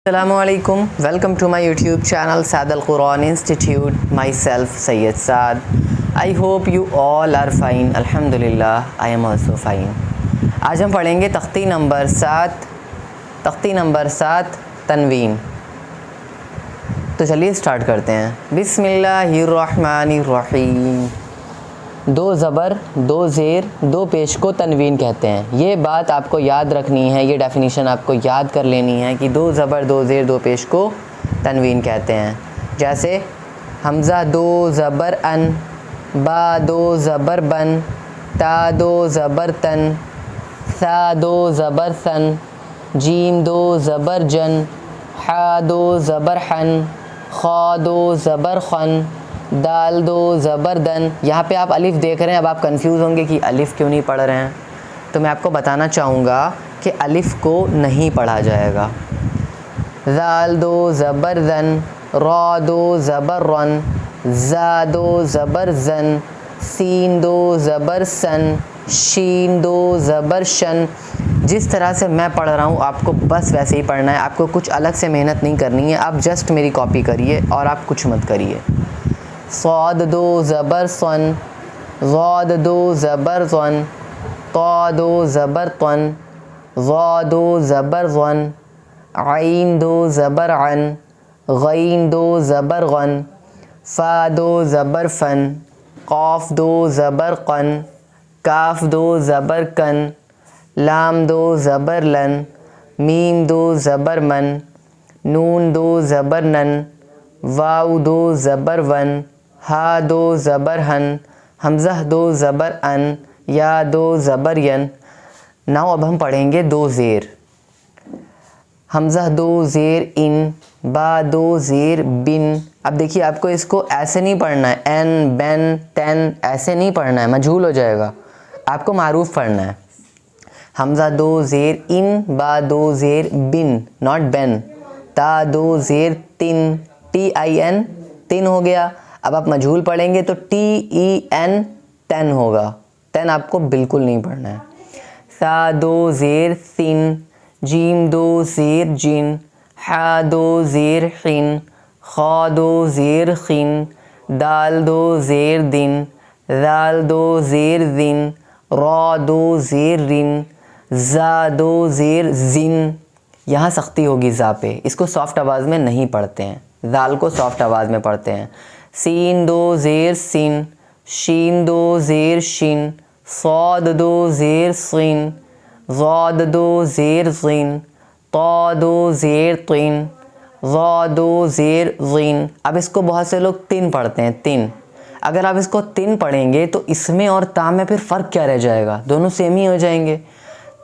السلام علیکم، welcome to my YouTube channel Saad Al Quran institute. Myself Syed Saad. I hope you all are fine. الحمد للہ I am also fine. آج ہم پڑھیں گے تختی نمبر 7 تنوین. تو چلیے اسٹارٹ کرتے ہیں. بسم اللہ الرحمن الرحیم. 2 زبر 2 زیر 2 پیش کو تنوین کہتے ہیں. یہ بات آپ کو یاد رکھنی ہے، یہ ڈیفینیشن آپ کو یاد کر لینی ہے کہ 2 زبر 2 زیر 2 پیش کو تنوین کہتے ہیں. جیسے حمزہ 2 زبر ان، با 2 زبر بن، تا 2 زبر تن، ثا 2 زبر ثن، جیم 2 زبر جن، حا 2 زبر حن، خا 2 زبر خن، دال 2 زبر دن. یہاں پہ آپ الف دیکھ رہے ہیں. اب آپ کنفیوز ہوں گے کہ الف کیوں نہیں پڑھ رہے ہیں، تو میں آپ کو بتانا چاہوں گا کہ الف کو نہیں پڑھا جائے گا. ذال 2 زبر زن، را 2 زبر رن، زا 2 زبر زن، سین 2 زبر سن، شین 2 زبر شن. جس طرح سے میں پڑھ رہا ہوں آپ کو بس ویسے ہی پڑھنا ہے. آپ کو کچھ الگ سے محنت نہیں کرنی ہے. آپ جسٹ میری کاپی کریے اور آپ کچھ مت کریے. صاد 2 زبر صن، ضاد 2 زبر ظن، طا 2 زبر طن، ظا 2 زبر ظن، عین 2 زبر عن، غین 2 زبر غن، فا 2 زبر فن، قاف 2 زبر قن، کاف 2 زبر کن، لام 2 زبر لن، میم 2 زبر من، نون 2 زبر نن، واو 2 زبر ون، ہا 2 زبر ہن، حمزہ 2 زبر ان، یا 2 زبر ین. ناؤ اب ہم پڑھیں گے 2 زیر. حمزہ 2 زیر ان، با 2 زیر بن. اب دیکھیے آپ کو اس کو ایسے نہیں پڑھنا ہے، این بین تین ایسے نہیں پڑھنا ہے، مجھول ہو جائے گا. آپ کو معروف پڑھنا ہے. حمزہ 2 زیر ان، با 2 زیر بن ناٹ بین، تا 2 زیر تن، ٹی آئی این تن ہو گیا. اب آپ مجھول پڑھیں گے تو ٹی ای این تن ہوگا. تن آپ کو بالکل نہیں پڑھنا ہے. ثا 2 زیر سن، جیم 2 زیر جن، حا 2 زیر حن، خا 2 زیر خن، دال 2 زیر دن، ذال 2 زیر زن، را 2 زیر رن، زا 2 زیر زن. یہاں سختی ہوگی زا پہ، اس کو سافٹ آواز میں نہیں پڑھتے ہیں، ذال کو سافٹ آواز میں پڑھتے ہیں. سین 2 زیر سن، شین 2 زیر شن، صاد 2 زیر صین، ضاد 2 زیر ظین، طا 2 زیر طین، ظا 2 زیر ظین. اب اس کو بہت سے لوگ تن پڑھتے ہیں، تن. اگر آپ اس کو تن پڑھیں گے تو اس میں اور تا میں پھر فرق کیا رہ جائے گا؟ دونوں سیم ہی ہو جائیں گے.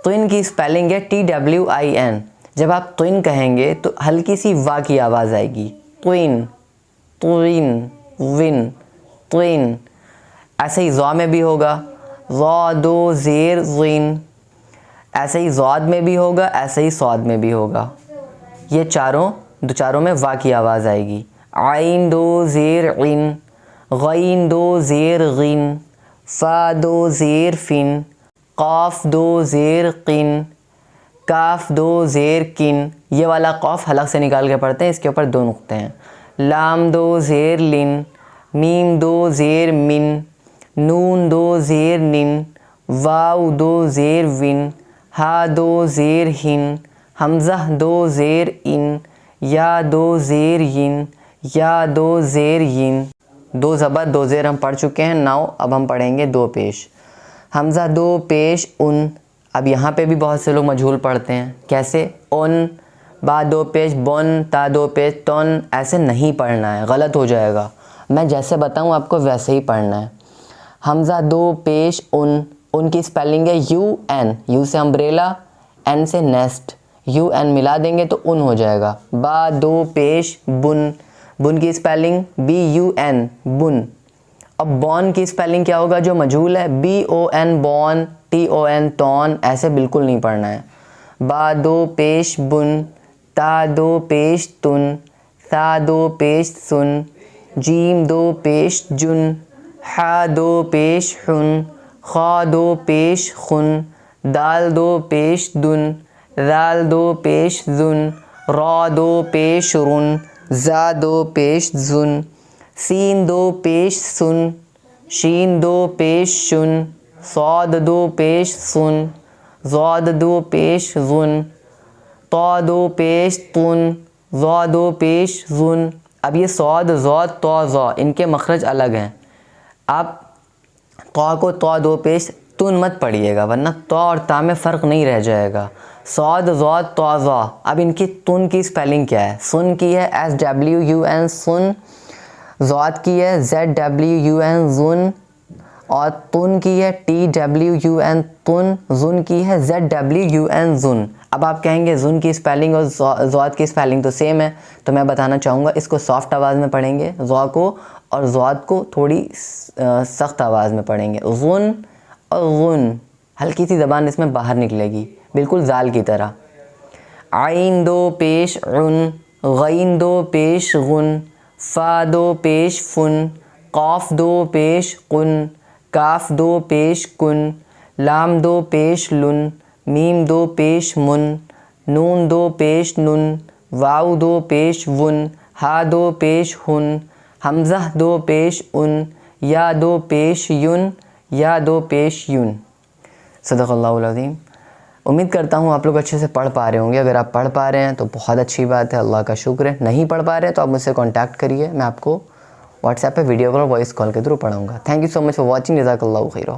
تن کی اسپیلنگ ہے TWIN. جب آپ توئن کہیں گے تو ہلکی سی وا کی آواز آئے گی، توئن، توئن، ون، توئن. ایسے ہی زا میں بھی ہوگا، ضا 2 زیر زین. ایسے ہی زاد میں بھی ہوگا، ایسے ہی صاد میں بھی ہوگا. یہ چاروں میں وا کی آواز آئے گی. عین 2 زیر عین، غین 2 زیر غین، فا 2 زیر فن، قاف 2 زیر قن، کاف 2 زیر کن. یہ والا قاف حلق سے نکال کے پڑھتے ہیں، اس کے اوپر 2 نقطے ہیں. لام 2 زیر لن، میم 2 زیر من، نون 2 زیر نن، واو 2 زیر ون، ہا 2 زیر ہن، حمزہ 2 زیر ان، یا 2 زیر ین، یا 2 زیر ین. 2 زبر 2 زیر ہم پڑھ چکے ہیں. ناؤ اب ہم پڑھیں گے 2 پیش. حمزہ 2 پیش ان. اب یہاں پہ بھی بہت سے لوگ مجھول پڑھتے ہیں. کیسے؟ ان، با 2 پیش بن، تا 2 پیش تن. ایسے نہیں پڑھنا ہے، غلط ہو جائے گا. میں جیسے بتاؤں آپ کو ویسے ہی پڑھنا ہے. حمزہ 2 پیش ان کی اسپیلنگ ہے UN. یو سے امبریلا، این سے نیسٹ. UN ملا دیں گے تو ان ہو جائے گا. با 2 پیش بن کی اسپیلنگ BUN بن. اب بون کی اسپیلنگ کیا ہوگا جو مجھول ہے؟ BON بون، TON تون. ایسے بالکل نہیں پڑھنا ہے. با 2 پیش بن، تا 2 پیش تن، ثا 2 پیش سن، جیم 2 پیش جن، حا 2 پیش حن، خا 2 پیش خن، دال 2 پیش دن، ذال 2 پیش ذن، را دو پیش رن، زا دو پیش زن، سین دو پیش سن، شین دو پیش شن، صاد دو پیش سن، ضاد دو پیش زن، طا دو پیش تن، ضا دو پیش زن. اب یہ صاد ضاد طا ضا ان کے مخرج الگ ہیں. آپ طا کو طا دو پیش تن مت پڑھیے گا ورنہ طا اور تا میں فرق نہیں رہ جائے گا. صاد ضاد طا ضا. اب ان کی تن کی اسپیلنگ کیا ہے؟ سن کی ہے SWUN سن، ضاد کی ہے ZWUN زن، اور تن کی ہے TWUN تن، زن کی ہے ZWUN زن. اب آپ کہیں گے زن کی اسپیلنگ اور ضاد کی اسپیلنگ تو سیم ہے، تو میں بتانا چاہوں گا اس کو سافٹ آواز میں پڑھیں گے ضا کو، اور ضاد کو تھوڑی سخت آواز میں پڑھیں گے. غن اور غن، ہلکی سی زبان اس میں باہر نکلے گی بالکل زال کی طرح. عین دو پیش عن، غین دو پیش غن، فا دو پیش فن، قاف دو پیش قن، کاف دو پیش کن، لام دو پیش لن، میم دو پیش من، نون دو پیش نن، واو دو پیش ون، ہا دو پیش ہن، حمزہ دو پیش ان، یا دو پیش یون، یا دو پیش یون. صدق اللہ العظیم. امید کرتا ہوں آپ لوگ اچھے سے پڑھ پا رہے ہوں گے. اگر آپ پڑھ پا رہے ہیں تو بہت اچھی بات ہے، اللہ کا شکر ہے. نہیں پڑھ پا رہے ہیں تو آپ مجھ سے کانٹیکٹ کریے، میں آپ کو واٹس ایپ پہ ویڈیو کال اور وائس کال کے تھرو پڑھاؤں گا. Thank you so much for watching. جزاک اللہ خیرہ.